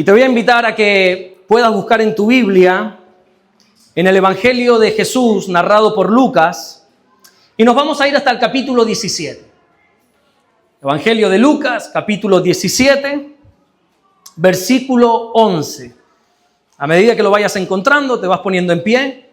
Y te voy a invitar a que puedas buscar en tu Biblia, en el Evangelio de Jesús, narrado por Lucas, y nos vamos a ir hasta el capítulo 17. Evangelio de Lucas, capítulo 17, versículo 11. A medida que lo vayas encontrando, te vas poniendo en pie.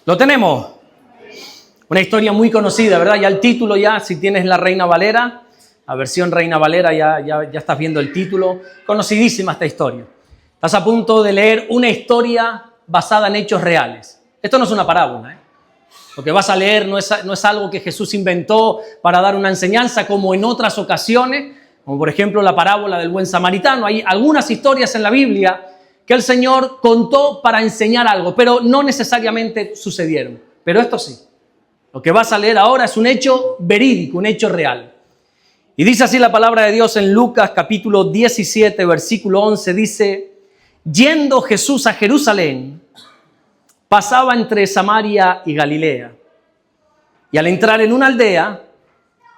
Lo tenemos. Una historia muy conocida, ¿verdad? Ya el título, si tienes la Reina Valera, la versión Reina Valera, ya estás viendo el título. Conocidísima esta historia. Estás a punto de leer una historia basada en hechos reales. Esto no es una parábola, ¿eh? Lo que vas a leer no es algo que Jesús inventó para dar una enseñanza como en otras ocasiones, como por ejemplo la parábola del buen samaritano. Hay algunas historias en la Biblia que el Señor contó para enseñar algo, pero no necesariamente sucedieron. Pero esto sí. Lo que vas a leer ahora es un hecho verídico, un hecho real. Y dice así la palabra de Dios en Lucas capítulo 17, versículo 11, dice: yendo Jesús a Jerusalén, pasaba entre Samaria y Galilea. Y al entrar en una aldea,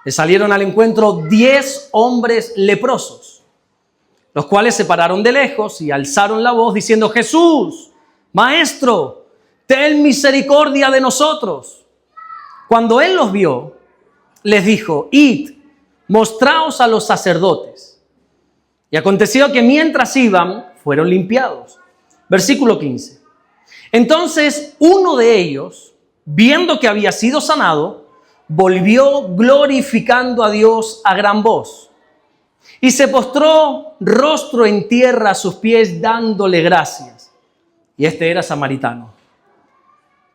le salieron al encuentro 10 hombres leprosos, los cuales se pararon de lejos y alzaron la voz diciendo: Jesús, Maestro, ten misericordia de nosotros. Cuando él los vio, les dijo: id, mostraos a los sacerdotes. Y aconteció que mientras iban, fueron limpiados. Versículo 15. Entonces uno de ellos, viendo que había sido sanado, volvió glorificando a Dios a gran voz. Y se postró rostro en tierra a sus pies, dándole gracias. Y este era samaritano.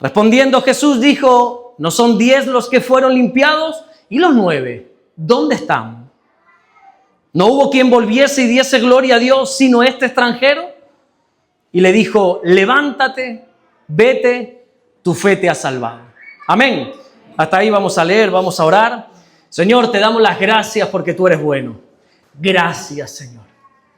Respondiendo Jesús dijo: ¿no son 10 los que fueron limpiados? ¿Y los 9? ¿Dónde están? ¿No hubo quien volviese y diese gloria a Dios sino este extranjero? Y le dijo: levántate, vete, tu fe te ha salvado. Amén. Hasta ahí vamos a leer, vamos a orar. Señor, te damos las gracias porque tú eres bueno. Gracias, Señor.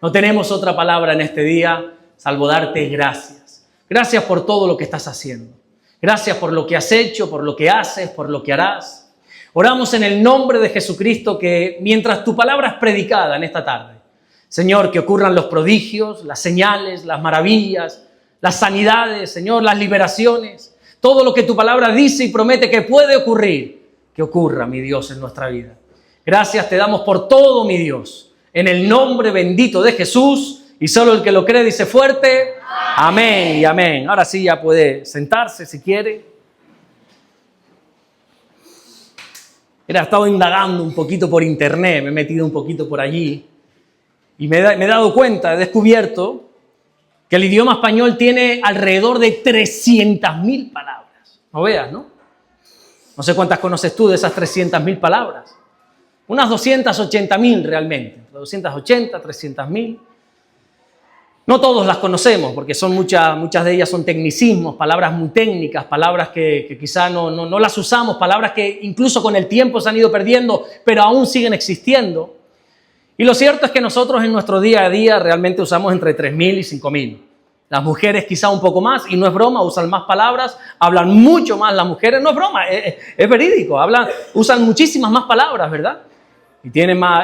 No tenemos otra palabra en este día salvo darte gracias. Gracias por todo lo que estás haciendo. Gracias por lo que has hecho, por lo que haces, por lo que harás. Oramos en el nombre de Jesucristo que mientras tu palabra es predicada en esta tarde, Señor, que ocurran los prodigios, las señales, las maravillas, las sanidades, Señor, las liberaciones, todo lo que tu palabra dice y promete que puede ocurrir, que ocurra, mi Dios, en nuestra vida. Gracias te damos por todo, mi Dios, en el nombre bendito de Jesús, y solo el que lo cree dice fuerte, amén y amén. Ahora sí ya puede sentarse si quiere. He estado indagando un poquito por internet, me he metido un poquito por allí, y me he dado cuenta, he descubierto que el idioma español tiene alrededor de 300.000 palabras. No veas, ¿no? No sé cuántas conoces tú de esas 300.000 palabras. Unas 280.000 realmente, 280, 300.000. No todos las conocemos porque son muchas de ellas son tecnicismos, palabras muy técnicas, palabras que quizá no las usamos, palabras que incluso con el tiempo se han ido perdiendo, pero aún siguen existiendo. Y lo cierto es que nosotros en nuestro día a día realmente usamos entre 3.000 y 5.000. Las mujeres quizá un poco más, y no es broma, usan más palabras, hablan mucho más las mujeres, no es broma, es verídico, usan muchísimas más palabras, ¿verdad?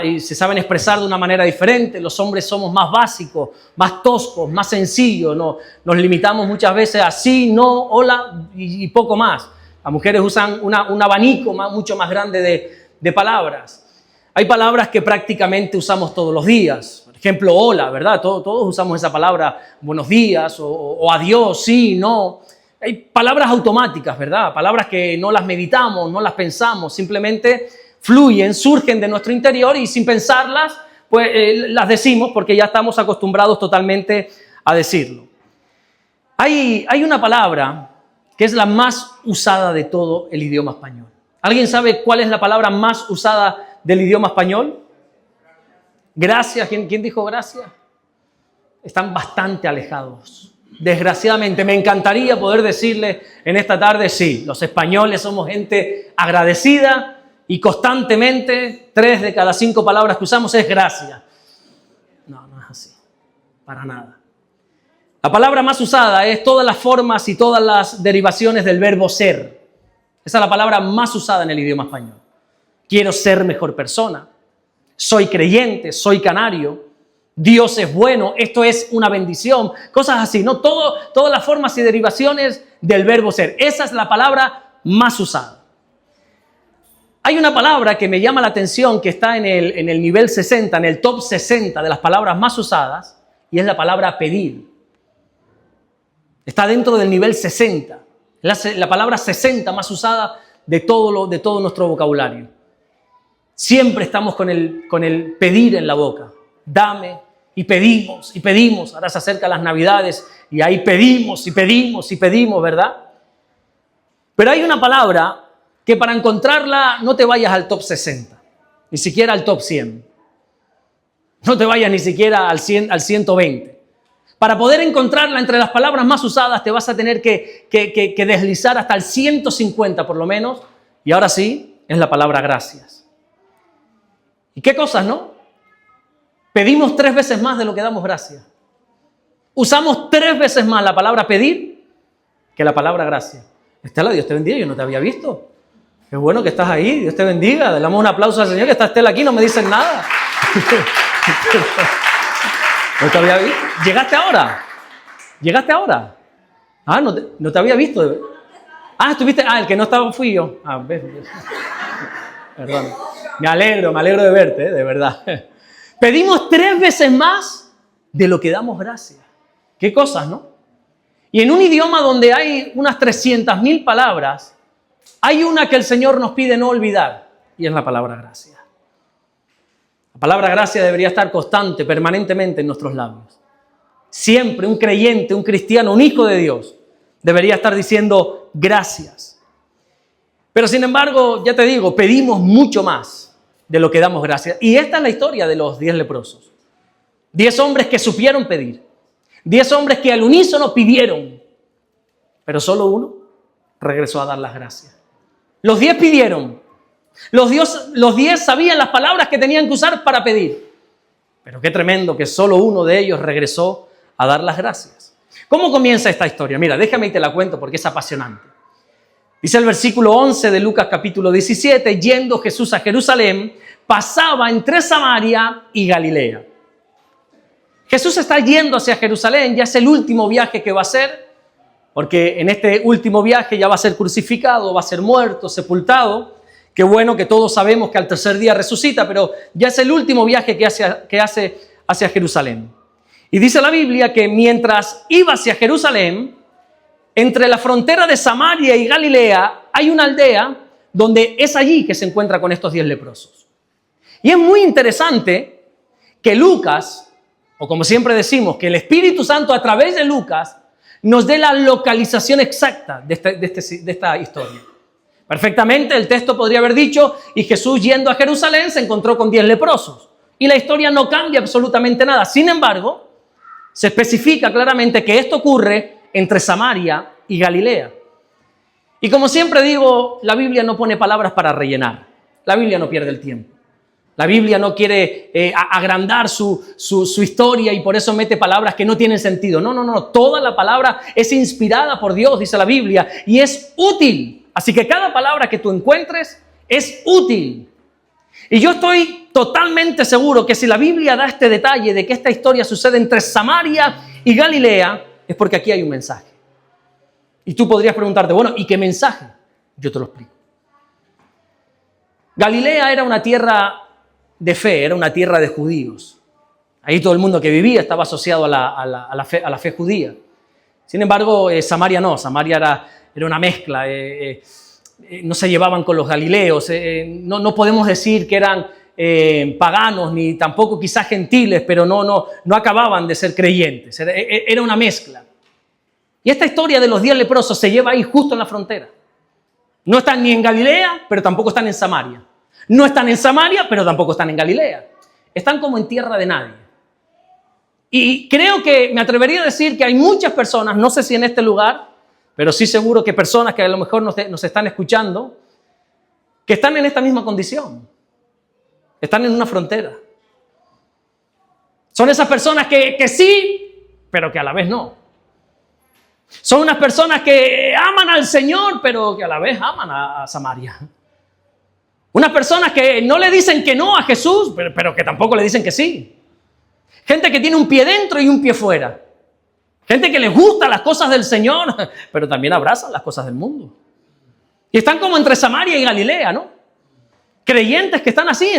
Y se saben expresar de una manera diferente. Los hombres somos más básicos, más toscos, más sencillos. Nos limitamos muchas veces a sí, no, hola y poco más. Las mujeres usan un abanico mucho más grande de palabras. Hay palabras que prácticamente usamos todos los días. Por ejemplo, hola, ¿verdad? Todos usamos esa palabra, buenos días, o adiós, sí, no. Hay palabras automáticas, ¿verdad? Palabras que no las meditamos, no las pensamos, simplemente fluyen, surgen de nuestro interior y sin pensarlas, pues las decimos porque ya estamos acostumbrados totalmente a decirlo. Hay una palabra que es la más usada de todo el idioma español. ¿Alguien sabe cuál es la palabra más usada del idioma español? Gracias. ¿Quién dijo gracias? Están bastante alejados. Desgraciadamente, me encantaría poder decirle en esta tarde, sí, los españoles somos gente agradecida, y constantemente 3 de cada 5 palabras que usamos es gracias. No es así. para nada. La palabra más usada es todas las formas y todas las derivaciones del verbo ser. Esa es la palabra más usada en el idioma español. Quiero ser mejor persona. Soy creyente, soy canario. Dios es bueno, esto es una bendición. Cosas así, ¿no? Todas las formas y derivaciones del verbo ser. Esa es la palabra más usada. Hay una palabra que me llama la atención que está en el nivel 60, en el top 60 de las palabras más usadas, y es la palabra pedir. Está dentro del nivel 60, la palabra 60 más usada de todo nuestro vocabulario. Siempre estamos con el pedir en la boca. Dame, y pedimos. Ahora se acercan las Navidades y ahí pedimos, ¿verdad? Pero hay una palabra que para encontrarla no te vayas al top 60, ni siquiera al top 100. No te vayas ni siquiera al 120. Para poder encontrarla entre las palabras más usadas te vas a tener que deslizar hasta el 150 por lo menos. Y ahora sí, es la palabra gracias. ¿Y qué cosas, no? Pedimos 3 veces más de lo que damos gracias. Usamos 3 veces más la palabra pedir que la palabra gracias. Estela, Dios te bendiga, yo no te había visto. Qué bueno que estás ahí, Dios te bendiga. Le damos un aplauso al Señor, que está Estela aquí, no me dicen nada. ¿No te había visto? ¿Llegaste ahora? Ah, no te había visto. Ah, estuviste. Ah, el que no estaba fui yo. Ah, ves. Perdón. Me alegro de verte, de verdad. Pedimos 3 veces más de lo que damos gracias. Qué cosas, ¿no? Y en un idioma donde hay unas 300.000 palabras, hay una que el Señor nos pide no olvidar, y es la palabra gracia. La palabra gracia debería estar constante, permanentemente en nuestros labios. Siempre un creyente, un cristiano, un hijo de Dios debería estar diciendo gracias. Pero sin embargo, ya te digo, pedimos mucho más de lo que damos gracias. Y esta es la historia de los 10 leprosos. 10 hombres que supieron pedir. 10 hombres que al unísono pidieron. Pero solo uno regresó a dar las gracias. Los 10 pidieron. Los 10 sabían las palabras que tenían que usar para pedir. Pero qué tremendo que solo uno de ellos regresó a dar las gracias. ¿Cómo comienza esta historia? Mira, déjame y te la cuento porque es apasionante. Dice el versículo 11 de Lucas capítulo 17, yendo Jesús a Jerusalén, pasaba entre Samaria y Galilea. Jesús está yendo hacia Jerusalén, ya es el último viaje que va a hacer, porque en este último viaje ya va a ser crucificado, va a ser muerto, sepultado. Qué bueno que todos sabemos que al tercer día resucita, pero ya es el último viaje que hace hacia Jerusalén. Y dice la Biblia que mientras iba hacia Jerusalén, entre la frontera de Samaria y Galilea hay una aldea donde es allí que se encuentra con estos 10 leprosos. Y es muy interesante que Lucas, o como siempre decimos, que el Espíritu Santo a través de Lucas nos dé la localización exacta de esta historia. Perfectamente el texto podría haber dicho, y Jesús yendo a Jerusalén se encontró con 10 leprosos. Y la historia no cambia absolutamente nada. Sin embargo, se especifica claramente que esto ocurre entre Samaria y Galilea. Y como siempre digo, la Biblia no pone palabras para rellenar. La Biblia no pierde el tiempo. La Biblia no quiere agrandar su historia y por eso mete palabras que no tienen sentido. No. Toda la palabra es inspirada por Dios, dice la Biblia, y es útil. Así que cada palabra que tú encuentres es útil. Y yo estoy totalmente seguro que si la Biblia da este detalle de que esta historia sucede entre Samaria y Galilea, es porque aquí hay un mensaje. Y tú podrías preguntarte, bueno, ¿y qué mensaje? Yo te lo explico. Galilea era una tierra de fe, era una tierra de judíos. Ahí todo el mundo que vivía estaba asociado a la fe judía. Sin embargo, Samaria no, Samaria era una mezcla. No se llevaban con los galileos. No podemos decir que eran paganos ni tampoco quizás gentiles, pero no acababan de ser creyentes. Era una mezcla. Y esta historia de los 10 leprosos se lleva ahí justo en la frontera. No están ni en Galilea, pero tampoco están en Samaria. No están en Samaria, pero tampoco están en Galilea. Están como en tierra de nadie. Y creo que me atrevería a decir que hay muchas personas, no sé si en este lugar, pero sí seguro que personas que a lo mejor nos están escuchando, que están en esta misma condición. Están en una frontera. Son esas personas que sí, pero que a la vez no. Son unas personas que aman al Señor, pero que a la vez aman a Samaria. Unas personas que no le dicen que no a Jesús, pero que tampoco le dicen que sí. Gente que tiene un pie dentro y un pie fuera. Gente que les gusta las cosas del Señor, pero también abrazan las cosas del mundo. Y están como entre Samaria y Galilea, ¿no? Creyentes que están así,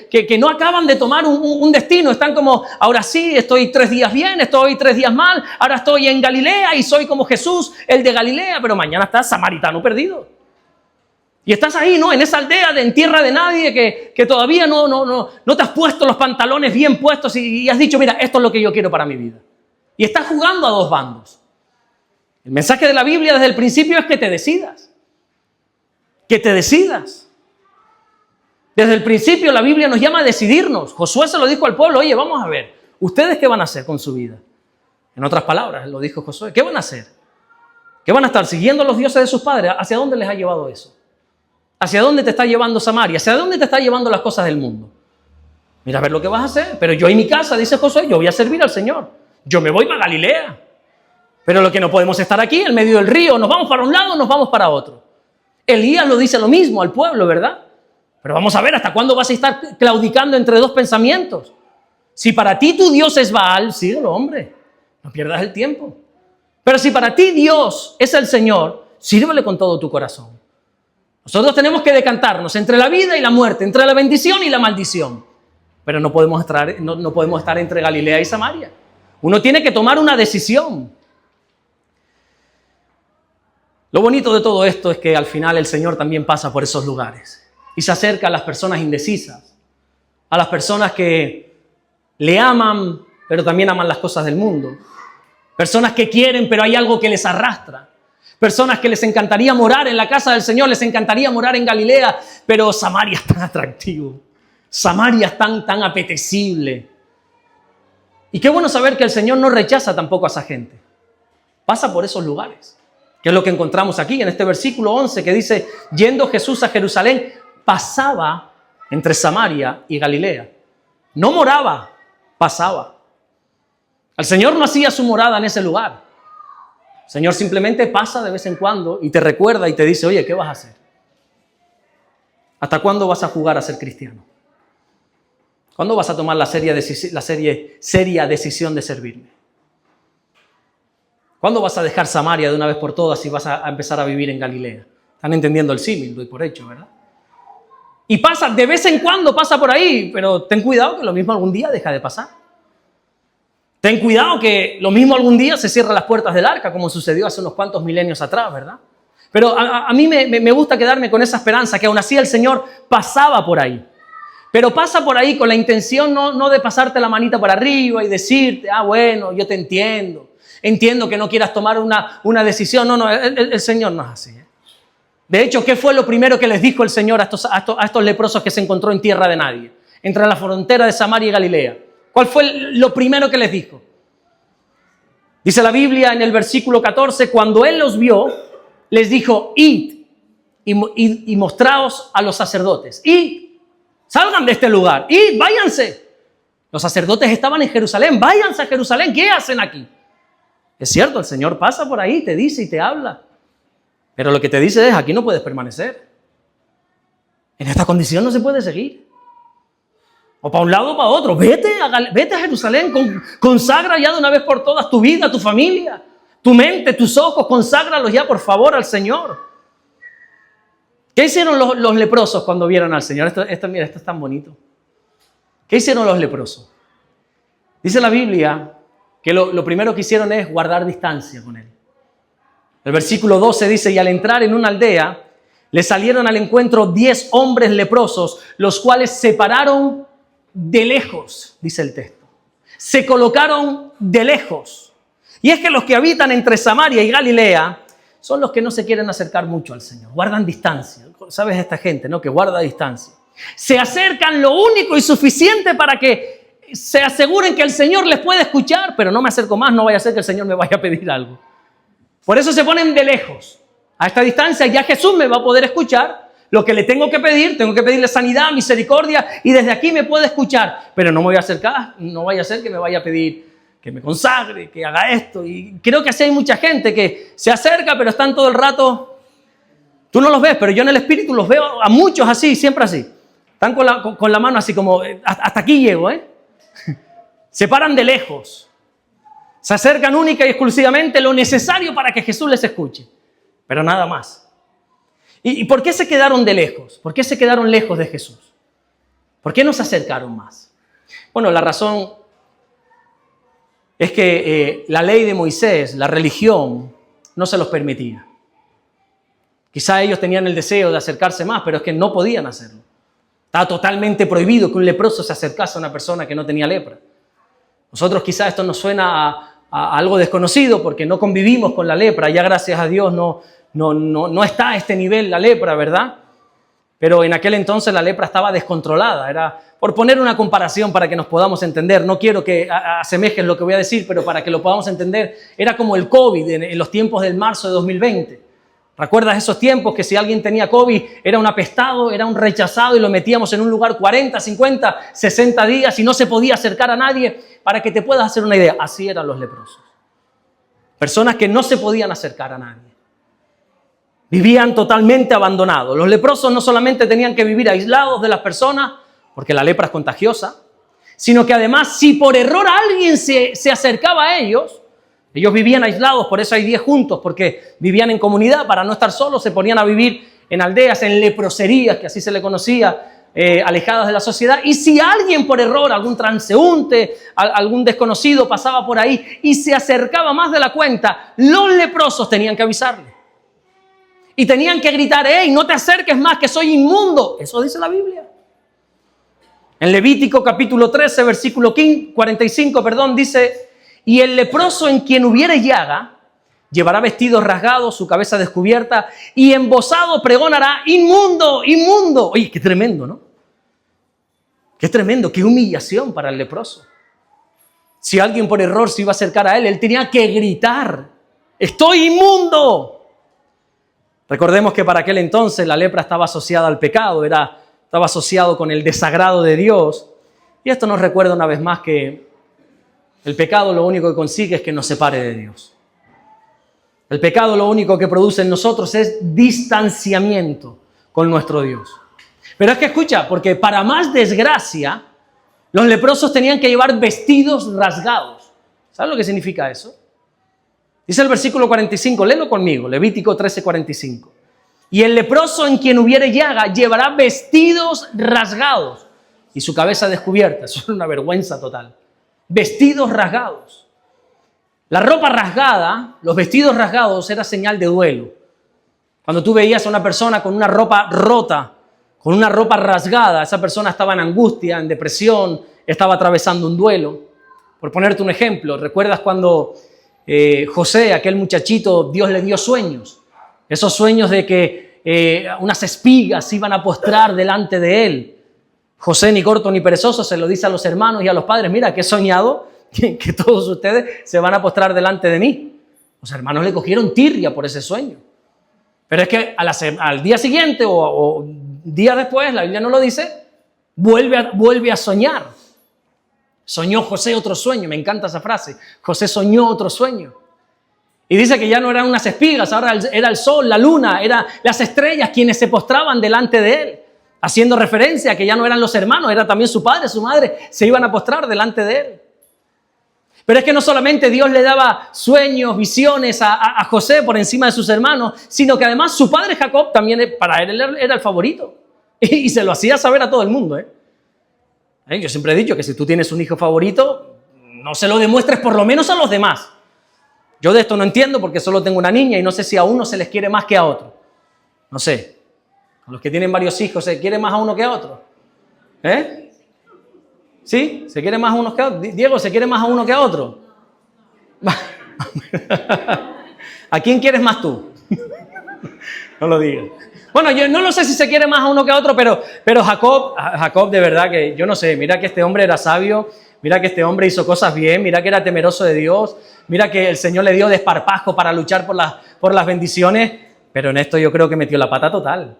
que no acaban de tomar un destino. Están como, ahora sí, estoy 3 días bien, estoy 3 días mal. Ahora estoy en Galilea y soy como Jesús, el de Galilea. Pero mañana estás samaritano perdido. Y estás ahí, ¿no? En esa aldea en tierra de nadie que todavía no te has puesto los pantalones bien puestos y has dicho, mira, esto es lo que yo quiero para mi vida. Y estás jugando a 2 bandos. El mensaje de la Biblia desde el principio es que te decidas. Que te decidas. Desde el principio la Biblia nos llama a decidirnos. Josué se lo dijo al pueblo, oye, vamos a ver, ¿ustedes qué van a hacer con su vida? En otras palabras, lo dijo Josué, ¿qué van a hacer? ¿Qué van a estar siguiendo a los dioses de sus padres? ¿Hacia dónde les ha llevado eso? ¿Hacia dónde te está llevando Samaria? ¿Hacia dónde te está llevando las cosas del mundo? Mira a ver lo que vas a hacer. Pero yo en mi casa, dice Josué, yo voy a servir al Señor. Yo me voy para Galilea. Pero lo que no podemos estar aquí, en medio del río, nos vamos para un lado, nos vamos para otro. Elías lo dice lo mismo al pueblo, ¿verdad? Pero vamos a ver, ¿hasta cuándo vas a estar claudicando entre 2 pensamientos? Si para ti tu Dios es Baal, síguelo, hombre. No pierdas el tiempo. Pero si para ti Dios es el Señor, sírvele con todo tu corazón. Nosotros tenemos que decantarnos entre la vida y la muerte, entre la bendición y la maldición. Pero no podemos estar entre Galilea y Samaria. Uno tiene que tomar una decisión. Lo bonito de todo esto es que al final el Señor también pasa por esos lugares y se acerca a las personas indecisas, a las personas que le aman, pero también aman las cosas del mundo. Personas que quieren, pero hay algo que les arrastra. Personas que les encantaría morar en la casa del Señor, les encantaría morar en Galilea, pero Samaria es tan atractivo. Samaria es tan apetecible. Y qué bueno saber que el Señor no rechaza tampoco a esa gente. Pasa por esos lugares. Que es lo que encontramos aquí en este versículo 11 que dice, yendo Jesús a Jerusalén, pasaba entre Samaria y Galilea. No moraba, pasaba. El Señor no hacía su morada en ese lugar. El Señor simplemente pasa de vez en cuando y te recuerda y te dice, oye, ¿qué vas a hacer? ¿Hasta cuándo vas a jugar a ser cristiano? ¿Cuándo vas a tomar la seria decisión de servirme? ¿Cuándo vas a dejar Samaria de una vez por todas y vas a empezar a vivir en Galilea? Están entendiendo el símil, doy por hecho, ¿verdad? Y pasa, de vez en cuando pasa por ahí, pero ten cuidado que lo mismo algún día deja de pasar. Ten cuidado que lo mismo algún día se cierran las puertas del arca, como sucedió hace unos cuantos milenios atrás, ¿verdad? Pero a mí me gusta quedarme con esa esperanza, que aún así el Señor pasaba por ahí. Pero pasa por ahí con la intención no de pasarte la manita para arriba y decirte, bueno, yo te entiendo. Entiendo que no quieras tomar una decisión. No, el Señor no es así. De hecho, ¿qué fue lo primero que les dijo el Señor a estos leprosos que se encontró en tierra de nadie? Entre la frontera de Samaria y Galilea. ¿Cuál fue lo primero que les dijo? Dice la Biblia en el versículo 14, cuando Él los vio, les dijo, id y mostraos a los sacerdotes. Id, salgan de este lugar. Id, váyanse. Los sacerdotes estaban en Jerusalén. Váyanse a Jerusalén. ¿Qué hacen aquí? Es cierto, el Señor pasa por ahí, te dice y te habla. Pero lo que te dice es, aquí no puedes permanecer. En esta condición no se puede seguir. O para un lado o para otro. Vete a Jerusalén, consagra ya de una vez por todas tu vida, tu familia, tu mente, tus ojos, conságralos ya por favor al Señor. ¿Qué hicieron los leprosos cuando vieron al Señor? Mira, esto es tan bonito. ¿Qué hicieron los leprosos? Dice la Biblia que lo primero que hicieron es guardar distancia con Él. El versículo 12 dice, y al entrar en una aldea, le salieron al encuentro 10 hombres leprosos, los cuales se pararon de lejos, dice el texto. Se colocaron de lejos. Y es que los que habitan entre Samaria y Galilea son los que no se quieren acercar mucho al Señor. Guardan distancia. ¿Sabes esta gente, no? Que guarda distancia. Se acercan lo único y suficiente para que se aseguren que el Señor les puede escuchar, pero no me acerco más, no vaya a ser que el Señor me vaya a pedir algo. Por eso se ponen de lejos. A esta distancia ya Jesús me va a poder escuchar, Lo que le tengo que pedirle sanidad, misericordia, y desde aquí me puede escuchar. Pero no me voy a acercar, no vaya a ser que me vaya a pedir que me consagre, que haga esto. Y creo que así hay mucha gente que se acerca, pero están todo el rato. Tú no los ves, pero yo en el espíritu los veo a muchos así, siempre así. Están con la mano así como, hasta aquí llego, ¿eh? Se paran de lejos. Se acercan única y exclusivamente lo necesario para que Jesús les escuche. Pero nada más. ¿Y por qué se quedaron de lejos? ¿Por qué se quedaron lejos de Jesús? ¿Por qué no se acercaron más? Bueno, la razón es que la ley de Moisés, la religión, no se los permitía. Quizá ellos tenían el deseo de acercarse más, pero es que no podían hacerlo. Estaba totalmente prohibido que un leproso se acercase a una persona que no tenía lepra. Nosotros quizá esto nos suena a algo desconocido porque no convivimos con la lepra. Ya gracias a Dios no está a este nivel la lepra, ¿verdad? Pero en aquel entonces la lepra estaba descontrolada. Era, por poner una comparación para que nos podamos entender, no quiero que asemejes lo que voy a decir, pero para que lo podamos entender, era como el COVID en los tiempos del marzo de 2020. ¿Recuerdas esos tiempos que si alguien tenía COVID era un apestado, era un rechazado y lo metíamos en un lugar 40, 50, 60 días y no se podía acercar a nadie? Para que te puedas hacer una idea, así eran los leprosos. Personas que no se podían acercar a nadie. Vivían totalmente abandonados. Los leprosos no solamente tenían que vivir aislados de las personas, porque la lepra es contagiosa, sino que además si por error alguien se acercaba a ellos vivían aislados, por eso hay 10 juntos, porque vivían en comunidad, para no estar solos, se ponían a vivir en aldeas, en leproserías, que así se le conocía, alejadas de la sociedad. Y si alguien por error, algún transeúnte, algún desconocido pasaba por ahí y se acercaba más de la cuenta, los leprosos tenían que avisarle. Y tenían que gritar, ¡hey, no te acerques más, que soy inmundo! Eso dice la Biblia. En Levítico capítulo 13, versículo 45, dice: y el leproso en quien hubiere llaga, llevará vestidos rasgados, su cabeza descubierta, y embozado pregonará, ¡inmundo, inmundo! Oye, qué tremendo, ¿no? Qué tremendo, qué humillación para el leproso. Si alguien por error se iba a acercar a él tenía que gritar, ¡estoy inmundo! Recordemos que para aquel entonces la lepra estaba asociada al pecado, estaba asociado con el desagrado de Dios. Y esto nos recuerda una vez más que el pecado lo único que consigue es que nos separe de Dios. El pecado lo único que produce en nosotros es distanciamiento con nuestro Dios. Pero es que escucha, porque para más desgracia, los leprosos tenían que llevar vestidos rasgados. ¿Sabes lo que significa eso? Dice el versículo 45, léelo conmigo, Levítico 13:45. Y el leproso en quien hubiere llaga llevará vestidos rasgados y su cabeza descubierta. Eso es una vergüenza total. Vestidos rasgados. La ropa rasgada, los vestidos rasgados era señal de duelo. Cuando tú veías a una persona con una ropa rota, con una ropa rasgada, esa persona estaba en angustia, en depresión, estaba atravesando un duelo. Por ponerte un ejemplo, ¿recuerdas cuando José, aquel muchachito, Dios le dio sueños? Esos sueños de que unas espigas iban a postrar delante de él. José, ni corto ni perezoso, se lo dice a los hermanos y a los padres: mira, que he soñado que todos ustedes se van a postrar delante de mí. Los hermanos le cogieron tirria por ese sueño. Pero es que al día siguiente o día después, la Biblia no lo dice, vuelve a soñar. Soñó José otro sueño, me encanta esa frase. José soñó otro sueño. Y dice que ya no eran unas espigas, ahora era el sol, la luna, eran las estrellas quienes se postraban delante de él. Haciendo referencia a que ya no eran los hermanos, era también su padre, su madre, se iban a postrar delante de él. Pero es que no solamente Dios le daba sueños, visiones a José por encima de sus hermanos, sino que además su padre Jacob también para él era el favorito. Y se lo hacía saber a todo el mundo. Yo siempre he dicho que si tú tienes un hijo favorito, no se lo demuestres por lo menos a los demás. Yo de esto no entiendo porque solo tengo una niña y no sé si a uno se les quiere más que a otro. No sé. A los que tienen varios hijos, ¿se quiere más a uno que a otro? ¿Sí? ¿Se quiere más a uno que a otro? Diego, ¿se quiere más a uno que a otro? ¿A quién quieres más tú? No lo digas. Bueno, yo no lo sé si se quiere más a uno que a otro, pero Jacob de verdad que yo no sé, mira que este hombre era sabio, mira que este hombre hizo cosas bien, mira que era temeroso de Dios, mira que el Señor le dio desparpajo para luchar por las bendiciones, pero en esto yo creo que metió la pata total.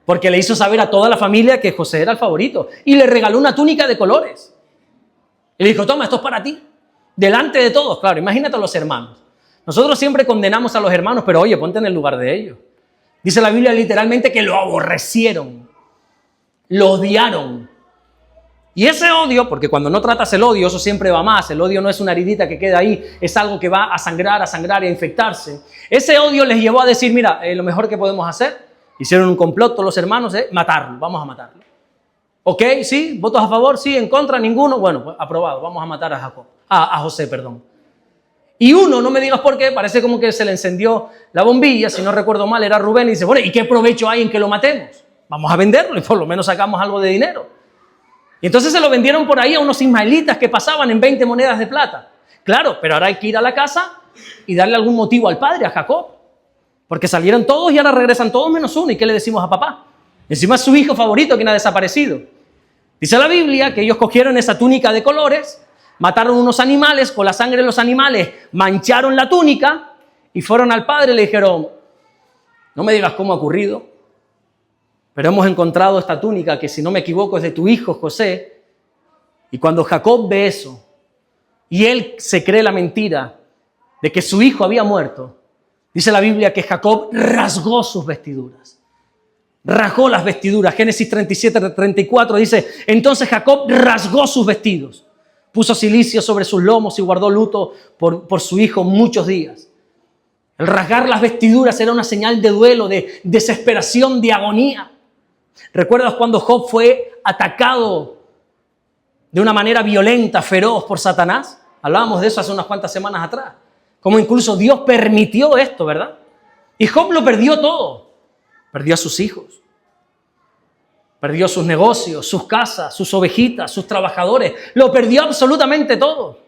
porque le hizo saber a toda la familia que José era el favorito y le regaló una túnica de colores. Y le dijo, toma, esto es para ti, delante de todos. Claro, imagínate a los hermanos. Nosotros siempre condenamos a los hermanos, pero oye, ponte en el lugar de ellos. Dice la Biblia literalmente que lo aborrecieron, lo odiaron. Y ese odio, porque cuando no tratas el odio, eso siempre va más. El odio no es una heridita que queda ahí, es algo que va a sangrar y a infectarse. Ese odio les llevó a decir, mira, lo mejor que podemos hacer, hicieron un complot todos los hermanos, matarlo, vamos a matarlo. ¿Ok? ¿Sí? ¿Votos a favor? ¿Sí? ¿En contra? ¿Ninguno? Bueno, pues aprobado, vamos a matar a José. Y uno, no me digas por qué, parece como que se le encendió la bombilla, si no recuerdo mal, era Rubén, y dice, bueno, ¿y qué provecho hay en que lo matemos? Vamos a venderlo y por lo menos sacamos algo de dinero. Y entonces se lo vendieron por ahí a unos ismaelitas que pasaban en 20 monedas de plata. Claro, pero ahora hay que ir a la casa y darle algún motivo al padre, a Jacob. Porque salieron todos y ahora regresan todos menos uno. ¿Y qué le decimos a papá? Encima es su hijo favorito quien ha desaparecido. Dice la Biblia que ellos cogieron esa túnica de colores, mataron unos animales, con la sangre de los animales mancharon la túnica y fueron al padre y le dijeron, no me digas cómo ha ocurrido, pero hemos encontrado esta túnica que si no me equivoco es de tu hijo José. Y cuando Jacob ve eso y él se cree la mentira de que su hijo había muerto, dice la Biblia que Jacob rasgó sus vestiduras. Rasgó las vestiduras. Génesis 37-34 dice, entonces Jacob rasgó sus vestidos, puso cilicio sobre sus lomos y guardó luto por su hijo muchos días. El rasgar las vestiduras era una señal de duelo, de desesperación, de agonía. ¿Recuerdas cuando Job fue atacado de una manera violenta, feroz por Satanás? Hablábamos de eso hace unas cuantas semanas atrás. Como incluso Dios permitió esto, ¿verdad? Y Job lo perdió todo. Perdió a sus hijos. Perdió sus negocios, sus casas, sus ovejitas, sus trabajadores. Lo perdió absolutamente todo.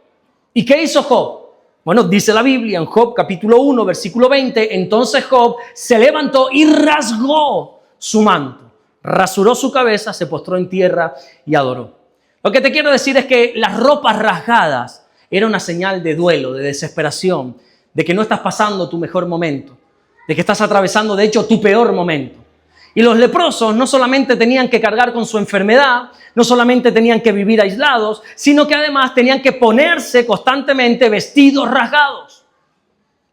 ¿Y qué hizo Job? Bueno, dice la Biblia en Job capítulo 1, versículo 20, entonces Job se levantó y rasgó su manto. Rasuró su cabeza, se postró en tierra y adoró. Lo que te quiero decir es que las ropas rasgadas era una señal de duelo, de desesperación, de que no estás pasando tu mejor momento, de que estás atravesando, de hecho, tu peor momento. Y los leprosos no solamente tenían que cargar con su enfermedad, no solamente tenían que vivir aislados, sino que además tenían que ponerse constantemente vestidos rasgados,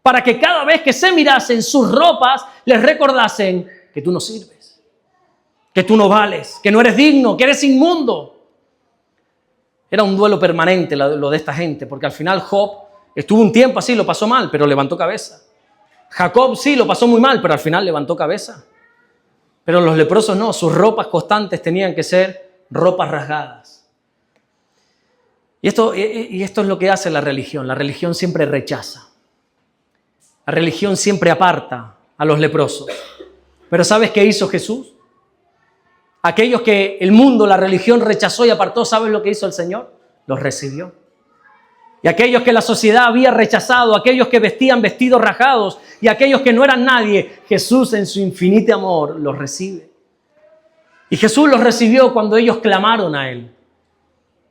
para que cada vez que se mirasen sus ropas, les recordasen que tú no sirves, que tú no vales, que no eres digno, que eres inmundo. Era un duelo permanente lo de esta gente, porque al final Job estuvo un tiempo así, lo pasó mal, pero levantó cabeza. Jacob sí, lo pasó muy mal, pero al final levantó cabeza. Pero los leprosos no, sus ropas constantes tenían que ser ropas rasgadas. Y esto es lo que hace la religión. La religión siempre rechaza. La religión siempre aparta a los leprosos. Pero ¿sabes qué hizo Jesús? Aquellos que el mundo, la religión rechazó y apartó, ¿sabes lo que hizo el Señor? Los recibió. Y aquellos que la sociedad había rechazado, aquellos que vestían vestidos rasgados y aquellos que no eran nadie, Jesús en su infinito amor los recibe. Y Jesús los recibió cuando ellos clamaron a Él.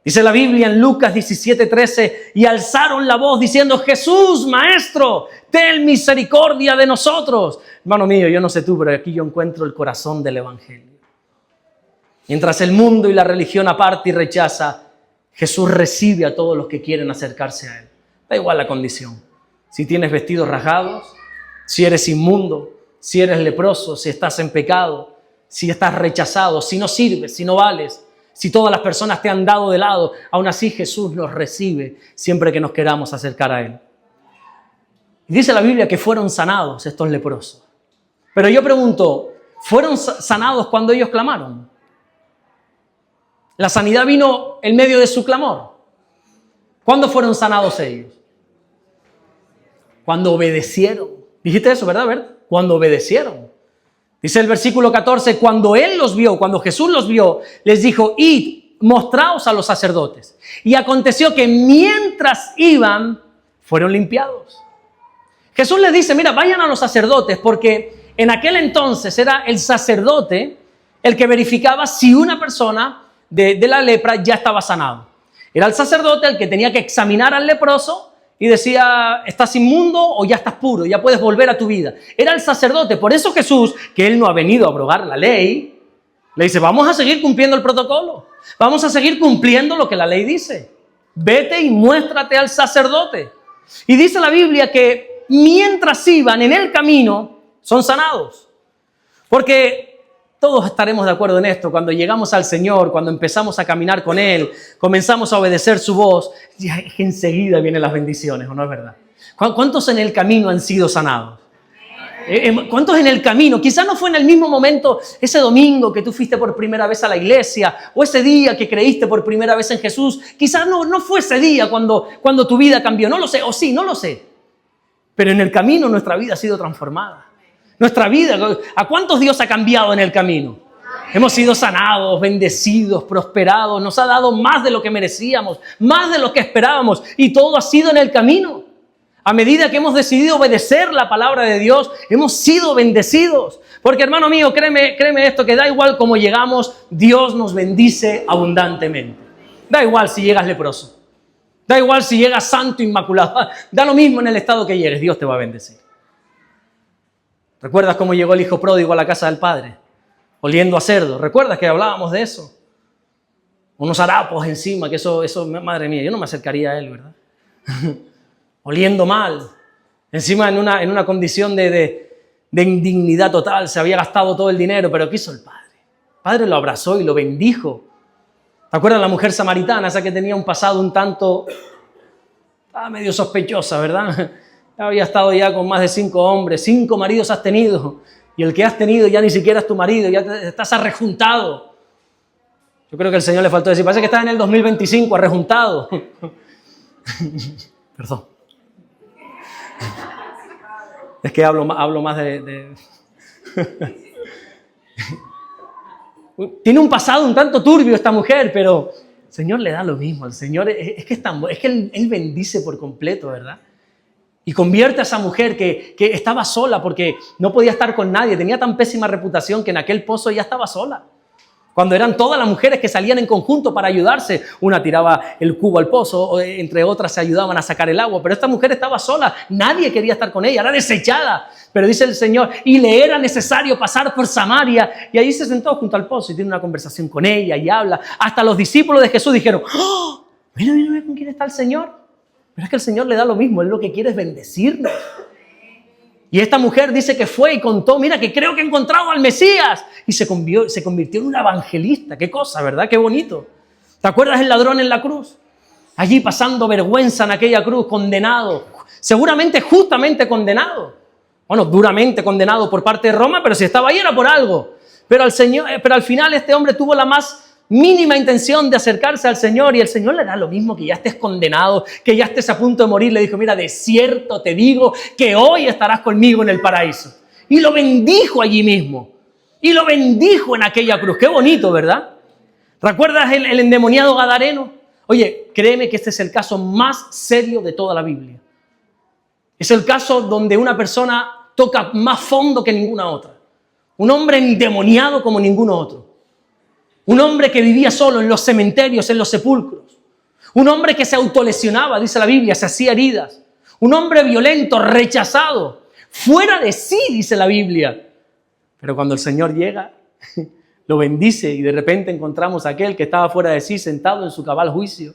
Dice la Biblia en Lucas 17:13, y alzaron la voz diciendo, Jesús, Maestro, ten misericordia de nosotros. Hermano mío, yo no sé tú, pero aquí yo encuentro el corazón del Evangelio. Mientras el mundo y la religión aparta y rechaza, Jesús recibe a todos los que quieren acercarse a Él. Da igual la condición. Si tienes vestidos rasgados, si eres inmundo, si eres leproso, si estás en pecado, si estás rechazado, si no sirves, si no vales, si todas las personas te han dado de lado, aún así Jesús nos recibe siempre que nos queramos acercar a Él. Y dice la Biblia que fueron sanados estos leprosos. Pero yo pregunto, ¿fueron sanados cuando ellos clamaron? La sanidad vino en medio de su clamor. ¿Cuándo fueron sanados ellos? Cuando obedecieron. Dijiste eso, ¿verdad? Cuando obedecieron. Dice el versículo 14, cuando Él los vio, cuando Jesús los vio, les dijo, id, mostraos a los sacerdotes. Y aconteció que mientras iban, fueron limpiados. Jesús les dice, mira, vayan a los sacerdotes, porque en aquel entonces era el sacerdote el que verificaba si una persona de la lepra ya estaba sanado. Era el sacerdote el que tenía que examinar al leproso y decía, ¿estás inmundo o ya estás puro? Ya puedes volver a tu vida. Era el sacerdote. Por eso Jesús, que Él no ha venido a abrogar la ley, le dice, vamos a seguir cumpliendo el protocolo. Vamos a seguir cumpliendo lo que la ley dice. Vete y muéstrate al sacerdote. Y dice la Biblia que mientras iban en el camino, son sanados. Porque todos estaremos de acuerdo en esto. Cuando llegamos al Señor, cuando empezamos a caminar con Él, comenzamos a obedecer su voz, ya enseguida vienen las bendiciones, ¿o no es verdad? ¿Cuántos en el camino han sido sanados? ¿Cuántos en el camino? Quizás no fue en el mismo momento, ese domingo que tú fuiste por primera vez a la iglesia, o ese día que creíste por primera vez en Jesús. Quizás no fue ese día cuando tu vida cambió, no lo sé, o sí, no lo sé. Pero en el camino nuestra vida ha sido transformada. Nuestra vida, ¿a cuántos Dios ha cambiado en el camino? Hemos sido sanados, bendecidos, prosperados, nos ha dado más de lo que merecíamos, más de lo que esperábamos, y todo ha sido en el camino. A medida que hemos decidido obedecer la palabra de Dios, hemos sido bendecidos. Porque, hermano mío, créeme esto, que da igual cómo llegamos, Dios nos bendice abundantemente. Da igual si llegas leproso, da igual si llegas santo, inmaculado, da lo mismo en el estado que llegues, Dios te va a bendecir. ¿Recuerdas cómo llegó el hijo pródigo a la casa del padre? Oliendo a cerdo. ¿Recuerdas que hablábamos de eso? Unos harapos encima, que eso, madre mía, yo no me acercaría a él, ¿verdad? Oliendo mal. Encima en una condición de indignidad total. Se había gastado todo el dinero, pero ¿qué hizo el padre? El padre lo abrazó y lo bendijo. ¿Te acuerdas la mujer samaritana, esa que tenía un pasado un tanto medio sospechosa, ¿verdad? Había estado ya con más de 5 hombres, 5 maridos has tenido, y el que has tenido ya ni siquiera es tu marido, ya estás arrejuntado. Yo creo que al Señor le faltó decir, parece que estás en el 2025 arrejuntado. Perdón. Es que hablo más de... Tiene un pasado un tanto turbio esta mujer, pero el Señor le da lo mismo. El Señor es que Él bendice por completo, ¿verdad? Y convierte a esa mujer que estaba sola porque no podía estar con nadie. Tenía tan pésima reputación que en aquel pozo ella estaba sola. Cuando eran todas las mujeres que salían en conjunto para ayudarse. Una tiraba el cubo al pozo, entre otras se ayudaban a sacar el agua. Pero esta mujer estaba sola. Nadie quería estar con ella, era desechada. Pero dice el Señor, y le era necesario pasar por Samaria. Y ahí se sentó junto al pozo y tiene una conversación con ella y habla. Hasta los discípulos de Jesús dijeron, ¡oh! Mira con quién está el Señor. Pero es que el Señor le da lo mismo, Él lo que quiere es bendecirnos. Y esta mujer dice que fue y contó, mira que creo que he encontrado al Mesías. Y se convirtió en una evangelista. Qué cosa, ¿verdad? Qué bonito. ¿Te acuerdas del ladrón en la cruz? Allí pasando vergüenza en aquella cruz, condenado. Seguramente justamente condenado. Bueno, duramente condenado por parte de Roma, pero si estaba ahí era por algo. Pero al final este hombre tuvo la más mínima intención de acercarse al Señor, y el Señor le da lo mismo, que ya estés condenado, que ya estés a punto de morir. Le dijo, mira, de cierto te digo que hoy estarás conmigo en el paraíso. Y lo bendijo allí mismo. Y lo bendijo en aquella cruz. Qué bonito, ¿verdad? ¿Recuerdas el endemoniado gadareno? Oye, créeme que este es el caso más serio de toda la Biblia. Es el caso donde una persona toca más fondo que ninguna otra. Un hombre endemoniado como ninguno otro. Un hombre que vivía solo en los cementerios, en los sepulcros. Un hombre que se autolesionaba, dice la Biblia, se hacía heridas. Un hombre violento, rechazado, fuera de sí, dice la Biblia. Pero cuando el Señor llega, lo bendice y de repente encontramos a aquel que estaba fuera de sí, sentado en su cabal juicio.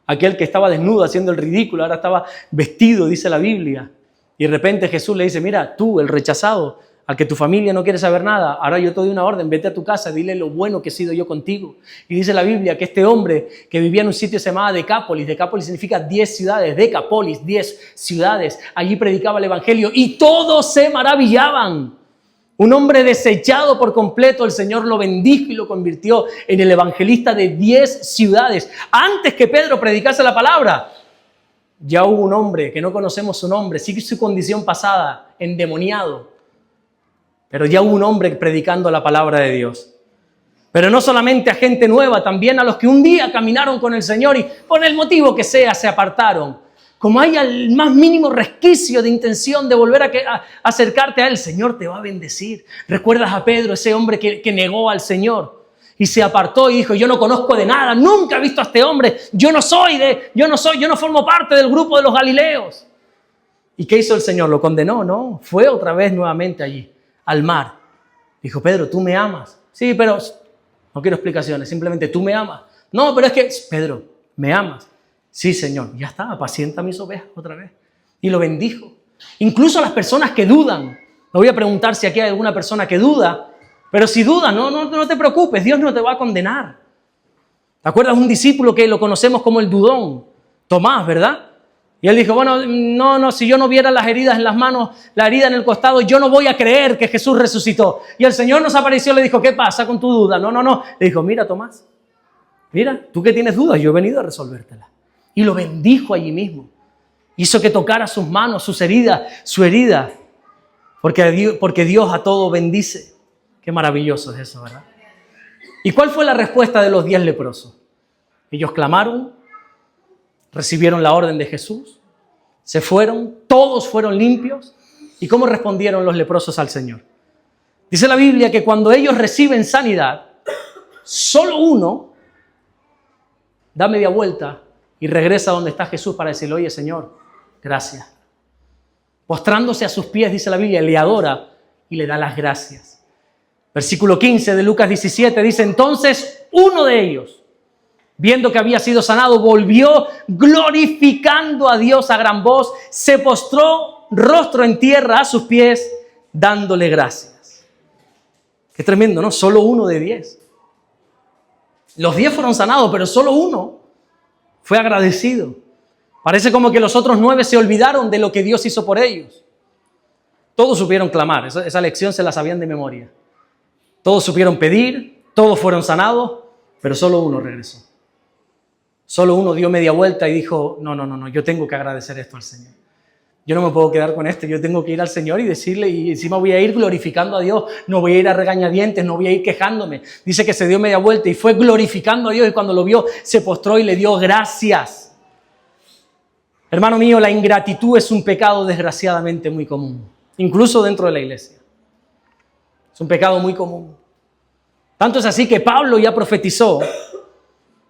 Aquel que estaba desnudo haciendo el ridículo, ahora estaba vestido, dice la Biblia. Y de repente Jesús le dice, mira, tú, el rechazado, al que tu familia no quiere saber nada, ahora yo te doy una orden, vete a tu casa, dile lo bueno que he sido yo contigo. Y dice la Biblia que este hombre que vivía en un sitio que se llamaba Decápolis significa 10 ciudades, Decapolis, 10 ciudades, allí predicaba el evangelio y todos se maravillaban. Un hombre desechado por completo, el Señor lo bendijo y lo convirtió en el evangelista de 10 ciudades. Antes que Pedro predicase la palabra, ya hubo un hombre que no conocemos su nombre, sí su condición pasada, endemoniado. Pero ya hubo un hombre predicando la palabra de Dios. Pero no solamente a gente nueva, también a los que un día caminaron con el Señor y por el motivo que sea se apartaron. Como hay el más mínimo resquicio de intención de volver a acercarte a Él, el Señor te va a bendecir. ¿Recuerdas a Pedro, ese hombre que negó al Señor? Y se apartó y dijo, yo no conozco de nada, nunca he visto a este hombre, yo no formo parte del grupo de los Galileos. ¿Y qué hizo el Señor? ¿Lo condenó? No, fue otra vez nuevamente allí, al mar. Dijo, Pedro, ¿tú me amas? Sí, pero no quiero explicaciones, simplemente tú me amas. No, pero es que, Pedro, ¿me amas? Sí, Señor, ya está, apacienta mis ovejas otra vez. Y lo bendijo. Incluso a las personas que dudan. No voy a preguntar si aquí hay alguna persona que duda, pero si dudas, no te preocupes, Dios no te va a condenar. ¿Te acuerdas de un discípulo que lo conocemos como el dudón? Tomás, ¿verdad? Y él dijo, bueno, no, si yo no viera las heridas en las manos, la herida en el costado, yo no voy a creer que Jesús resucitó. Y el Señor nos apareció y le dijo, ¿qué pasa con tu duda? No. Le dijo, mira, Tomás, mira, tú que tienes dudas, yo he venido a resolvértelas. Y lo bendijo allí mismo. Hizo que tocara sus manos, sus heridas, su herida. Porque Dios a todo bendice. Qué maravilloso es eso, ¿verdad? ¿Y cuál fue la respuesta de los 10 leprosos? Ellos clamaron, recibieron la orden de Jesús, se fueron, todos fueron limpios. ¿Y cómo respondieron los leprosos al Señor? Dice la Biblia que cuando ellos reciben sanidad, solo uno da media vuelta y regresa donde está Jesús para decirle, oye, Señor, gracias. Postrándose a sus pies, dice la Biblia, le adora y le da las gracias. Versículo 15 de Lucas 17 dice, entonces uno de ellos, viendo que había sido sanado, volvió glorificando a Dios a gran voz, se postró rostro en tierra a sus pies, dándole gracias. Qué tremendo, ¿no? Solo uno de 10. Los 10 fueron sanados, pero solo uno fue agradecido. Parece como que los otros 9 se olvidaron de lo que Dios hizo por ellos. Todos supieron clamar, esa lección se la sabían de memoria. Todos supieron pedir, todos fueron sanados, pero solo uno regresó. Solo uno dio media vuelta y dijo, no, yo tengo que agradecer esto al Señor. Yo no me puedo quedar con esto, yo tengo que ir al Señor y decirle, y encima voy a ir glorificando a Dios, no voy a ir a regañadientes, no voy a ir quejándome. Dice que se dio media vuelta y fue glorificando a Dios y cuando lo vio se postró y le dio gracias. Hermano mío, la ingratitud es un pecado desgraciadamente muy común, incluso dentro de la iglesia. Es un pecado muy común. Tanto es así que Pablo ya profetizó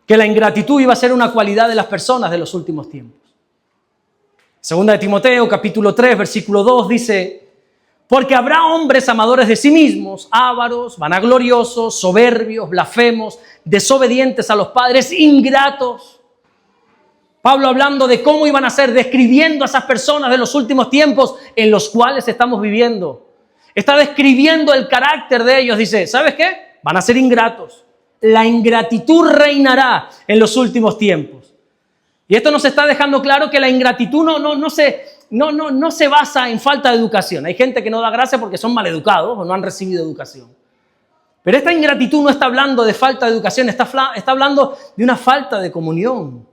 que la ingratitud iba a ser una cualidad de las personas de los últimos tiempos. Segunda de Timoteo, capítulo 3, versículo 2, dice, porque habrá hombres amadores de sí mismos, ávaros, vanagloriosos, soberbios, blasfemos, desobedientes a los padres, ingratos. Pablo hablando de cómo iban a ser, describiendo a esas personas de los últimos tiempos en los cuales estamos viviendo. Está describiendo el carácter de ellos. Dice, ¿sabes qué? Van a ser ingratos. La ingratitud reinará en los últimos tiempos. Y esto nos está dejando claro que la ingratitud no se basa en falta de educación. Hay gente que no da gracias porque son maleducados o no han recibido educación. Pero esta ingratitud no está hablando de falta de educación, está hablando de una falta de comunión.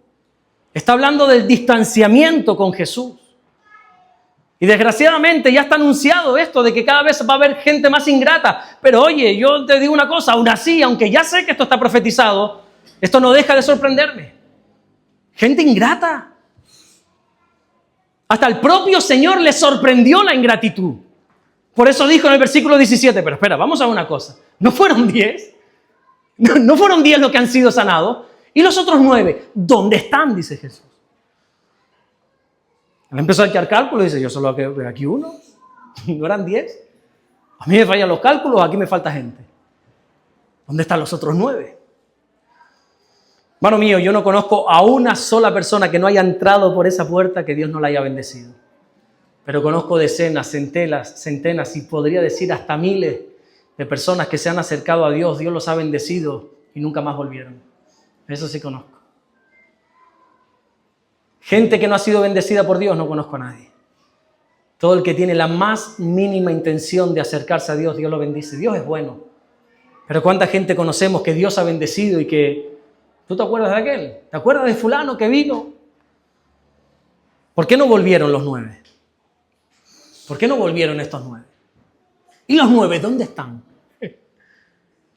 Está hablando del distanciamiento con Jesús. Y desgraciadamente ya está anunciado esto de que cada vez va a haber gente más ingrata. Pero oye, yo te digo una cosa, aún así, aunque ya sé que esto está profetizado, esto no deja de sorprenderme. Gente ingrata. Hasta el propio Señor le sorprendió la ingratitud. Por eso dijo en el versículo 17, pero espera, vamos a una cosa. ¿No fueron 10? ¿No fueron 10 los que han sido sanados? ¿Y los otros 9? ¿Dónde están? Dice Jesús. Él empezó a echar cálculos y dice, yo solo veo aquí uno. ¿No eran 10? A mí me fallan los cálculos, aquí me falta gente. ¿Dónde están los otros 9? Hermano mío, yo no conozco a una sola persona que no haya entrado por esa puerta que Dios no la haya bendecido. Pero conozco decenas, centenas y podría decir hasta miles de personas que se han acercado a Dios. Dios los ha bendecido y nunca más volvieron. Eso sí conozco. Gente que no ha sido bendecida por Dios, no conozco a nadie. Todo el que tiene la más mínima intención de acercarse a Dios, Dios lo bendice. Dios es bueno. Pero ¿cuánta gente conocemos que Dios ha bendecido y que... ¿Tú te acuerdas de aquel? ¿Te acuerdas de fulano que vino? ¿Por qué no volvieron los 9? ¿Por qué no volvieron estos 9? ¿Y los 9 dónde están?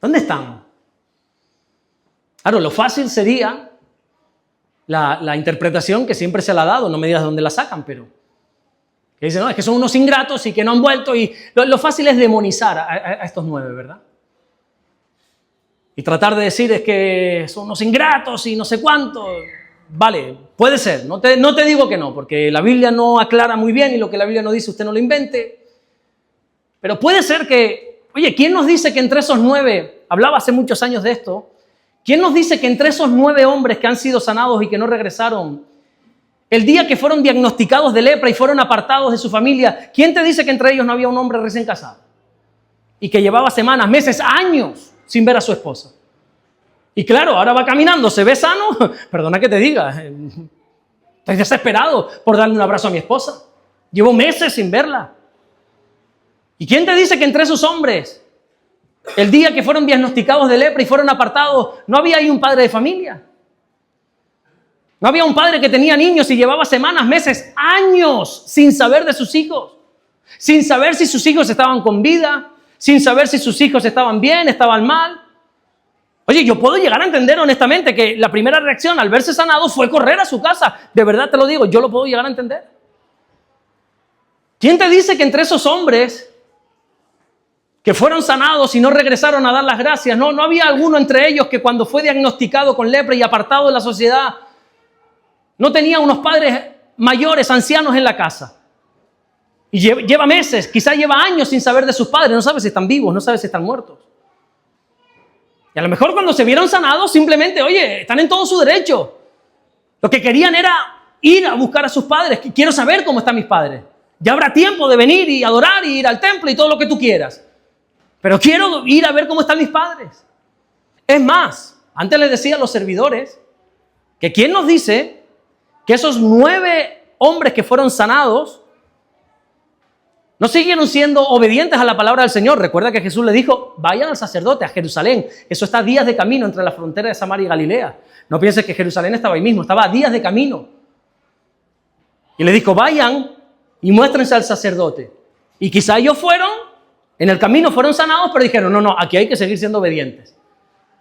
¿Dónde están? Claro, lo fácil sería la interpretación que siempre se le ha dado, no me digas de dónde la sacan, pero que dicen, no, es que son unos ingratos y que no han vuelto y lo fácil es demonizar a estos 9, ¿verdad? y tratar de decir es que son unos ingratos y no sé cuánto. Vale, puede ser, no te digo que no, porque la Biblia no aclara muy bien y lo que la Biblia no dice usted no lo invente. Pero puede ser que, oye, ¿quién nos dice que entre esos 9, hablaba hace muchos años de esto, quién nos dice que entre esos 9 hombres que han sido sanados y que no regresaron, el día que fueron diagnosticados de lepra y fueron apartados de su familia, ¿quién te dice que entre ellos no había un hombre recién casado? Y que llevaba semanas, meses, años sin ver a su esposa. Y claro, ahora va caminando, se ve sano. Perdona que te diga, estoy desesperado por darle un abrazo a mi esposa. Llevo meses sin verla. ¿Y quién te dice que entre esos hombres, el día que fueron diagnosticados de lepra y fueron apartados, no había ahí un padre de familia? No había un padre que tenía niños y llevaba semanas, meses, años sin saber de sus hijos, sin saber si sus hijos estaban con vida, sin saber si sus hijos estaban bien, estaban mal. Oye, yo puedo llegar a entender honestamente que la primera reacción al verse sanado fue correr a su casa. De verdad te lo digo, yo lo puedo llegar a entender. ¿Quién te dice que entre esos hombres que fueron sanados y no regresaron a dar las gracias, no había alguno entre ellos que cuando fue diagnosticado con lepra y apartado de la sociedad, no tenía unos padres mayores, ancianos en la casa? Y lleva meses, quizás lleva años sin saber de sus padres, no sabe si están vivos, no sabe si están muertos. Y a lo mejor cuando se vieron sanados, simplemente, oye, están en todo su derecho. Lo que querían era ir a buscar a sus padres. Quiero saber cómo están mis padres. Ya habrá tiempo de venir y adorar y ir al templo y todo lo que tú quieras. Pero quiero ir a ver cómo están mis padres. Es más, antes les decía a los servidores que ¿quién nos dice que esos 9 hombres que fueron sanados no siguieron siendo obedientes a la palabra del Señor? Recuerda que Jesús le dijo, vayan al sacerdote, a Jerusalén. Eso está a días de camino entre la frontera de Samaria y Galilea. No pienses que Jerusalén estaba ahí mismo, estaba a días de camino. Y le dijo, vayan y muéstrense al sacerdote. Y quizá ellos fueron, en el camino fueron sanados, pero dijeron, no, aquí hay que seguir siendo obedientes.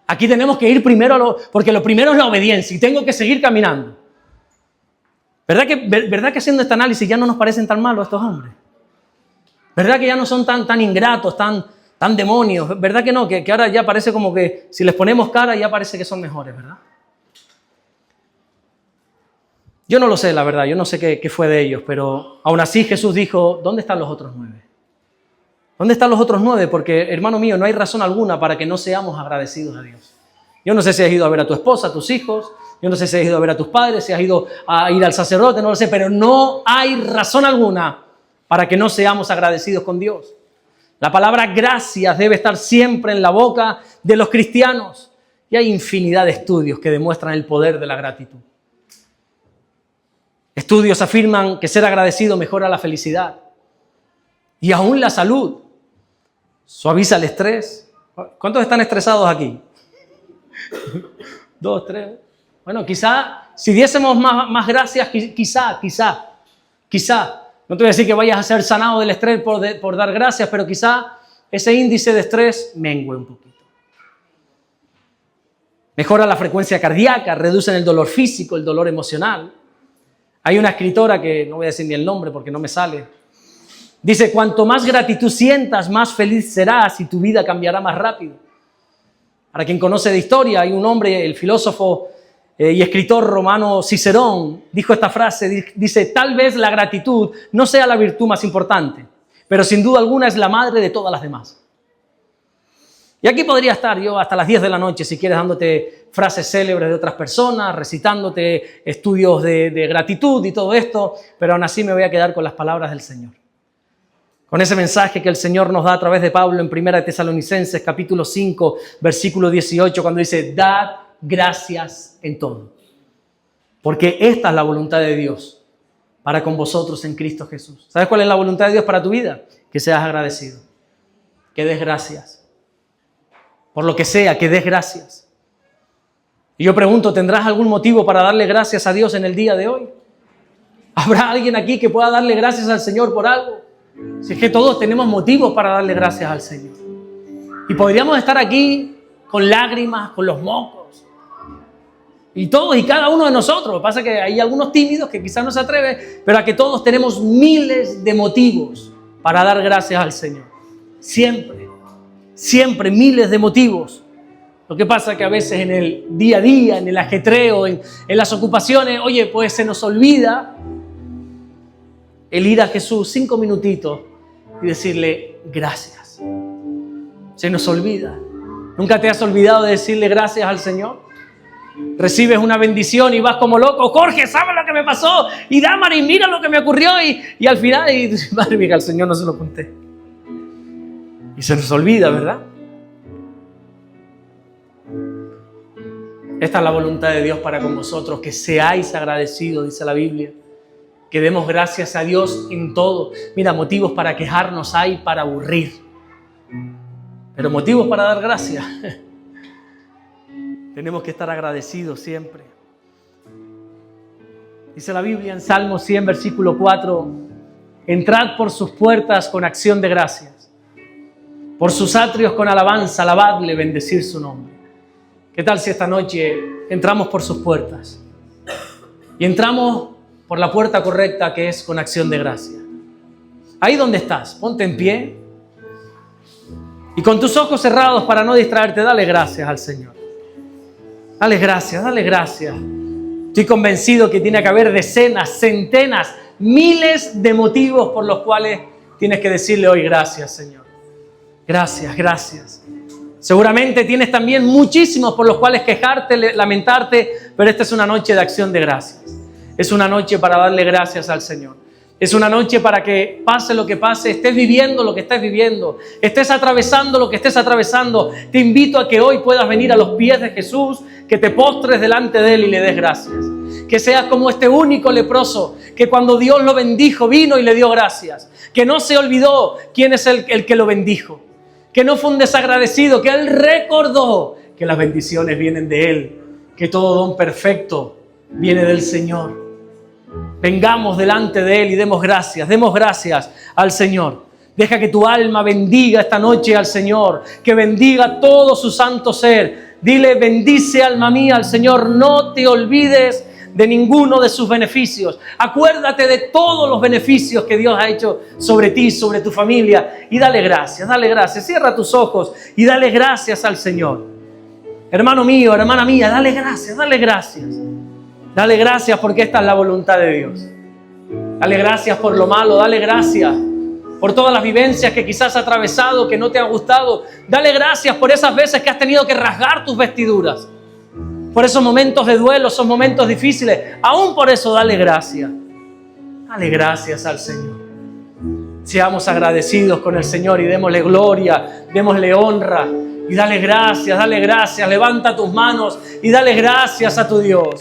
Aquí tenemos que ir primero, porque lo primero es la obediencia y tengo que seguir caminando. ¿Verdad que haciendo este análisis ya no nos parecen tan malos estos hombres? ¿Verdad que ya no son tan ingratos, tan demonios? ¿Verdad que no? Que ahora ya parece como que si les ponemos cara ya parece que son mejores, ¿verdad? Yo no lo sé, la verdad. Yo no sé qué fue de ellos, pero aún así Jesús dijo, ¿dónde están los otros 9? ¿Dónde están los otros 9? Porque, hermano mío, no hay razón alguna para que no seamos agradecidos a Dios. Yo no sé si has ido a ver a tu esposa, a tus hijos. Yo no sé si has ido a ver a tus padres, si has ido a ir al sacerdote, no lo sé. Pero no hay razón alguna para que no seamos agradecidos con Dios. La palabra gracias debe estar siempre en la boca de los cristianos. Y hay infinidad de estudios que demuestran el poder de la gratitud. Estudios afirman que ser agradecido mejora la felicidad y aún la salud. Suaviza el estrés. ¿Cuántos están estresados aquí? 2, 3. Bueno, quizá si diésemos más gracias, quizá. No te voy a decir que vayas a ser sanado del estrés por dar gracias, pero quizá ese índice de estrés mengue un poquito. Mejora la frecuencia cardíaca, reducen el dolor físico, el dolor emocional. Hay una escritora que no voy a decir ni el nombre porque no me sale. Dice, cuanto más gratitud sientas, más feliz serás y tu vida cambiará más rápido. Para quien conoce de historia, hay un hombre, el filósofo y escritor romano Cicerón, dijo esta frase, dice, tal vez la gratitud no sea la virtud más importante, pero sin duda alguna es la madre de todas las demás. Y aquí podría estar yo hasta las 10 de la noche, si quieres, dándote frases célebres de otras personas, recitándote estudios de gratitud y todo esto, pero aún así me voy a quedar con las palabras del Señor. Con ese mensaje que el Señor nos da a través de Pablo en 1 Tesalonicenses, capítulo 5, versículo 18, cuando dice, dad gracias en todo, porque esta es la voluntad de Dios para con vosotros en Cristo Jesús. ¿Sabes cuál es la voluntad de Dios para tu vida? Que seas agradecido, que des gracias. Por lo que sea, que des gracias. Y yo pregunto, ¿tendrás algún motivo para darle gracias a Dios en el día de hoy? ¿Habrá alguien aquí que pueda darle gracias al Señor por algo? Si es que todos tenemos motivos para darle gracias al Señor. Y podríamos estar aquí con lágrimas, con los mocos. Y todos y cada uno de nosotros. Lo que pasa es que hay algunos tímidos que quizás no se atreven, pero a que todos tenemos miles de motivos para dar gracias al Señor. Siempre miles de motivos. Lo que pasa es que a veces en el día a día, en el ajetreo, en las ocupaciones, oye, pues se nos olvida el ir a Jesús 5 minutitos y decirle gracias. Se nos olvida. ¿Nunca te has olvidado de decirle gracias al Señor? Recibes una bendición y vas como loco. Jorge, ¿sabes lo que me pasó? Y Damaris, mira lo que me ocurrió. Y al final, madre mía, al Señor no se lo conté. Y se nos olvida, ¿verdad? Esta es la voluntad de Dios para con vosotros, que seáis agradecidos, dice la Biblia. Que demos gracias a Dios en todo. Mira, motivos para quejarnos hay, para aburrir. Pero motivos para dar gracias. Tenemos que estar agradecidos siempre. Dice la Biblia en Salmo 100, versículo 4. Entrad por sus puertas con acción de gracias. Por sus atrios con alabanza, alabadle, bendecir su nombre. ¿Qué tal si esta noche entramos por sus puertas? Y entramos por la puerta correcta, que es con acción de gracia. Ahí donde estás, ponte en pie. Y con tus ojos cerrados para no distraerte, dale gracias al Señor. Dale gracias, dale gracias. Estoy convencido que tiene que haber decenas, centenas, miles de motivos por los cuales tienes que decirle hoy gracias, Señor. Gracias, gracias. Seguramente tienes también muchísimos por los cuales quejarte, lamentarte, pero esta es una noche de acción de gracias. Es una noche para darle gracias al Señor. Es una noche para que pase lo que pase, estés viviendo lo que estés viviendo, estés atravesando lo que estés atravesando. Te invito a que hoy puedas venir a los pies de Jesús, que te postres delante de Él y le des gracias. Que seas como este único leproso, que cuando Dios lo bendijo, vino y le dio gracias. Que no se olvidó quién es el que lo bendijo. Que no fue un desagradecido, que Él recordó que las bendiciones vienen de Él, que todo don perfecto viene del Señor. Vengamos delante de Él y demos gracias al Señor. Deja que tu alma bendiga esta noche al Señor, que bendiga todo su santo ser. Dile, bendice alma mía al Señor, no te olvides de ninguno de sus beneficios. Acuérdate de todos los beneficios que Dios ha hecho sobre ti, sobre tu familia, y dale gracias, dale gracias. Cierra tus ojos y dale gracias al Señor. Hermano mío, hermana mía, dale gracias, dale gracias. Dale gracias porque esta es la voluntad de Dios. Dale gracias por lo malo, dale gracias por todas las vivencias que quizás has atravesado, que no te han gustado. Dale gracias por esas veces que has tenido que rasgar tus vestiduras. Por esos momentos de duelo, esos momentos difíciles. Aún por eso dale gracias. Dale gracias al Señor. Seamos agradecidos con el Señor y démosle gloria, démosle honra. Y dale gracias, levanta tus manos y dale gracias a tu Dios.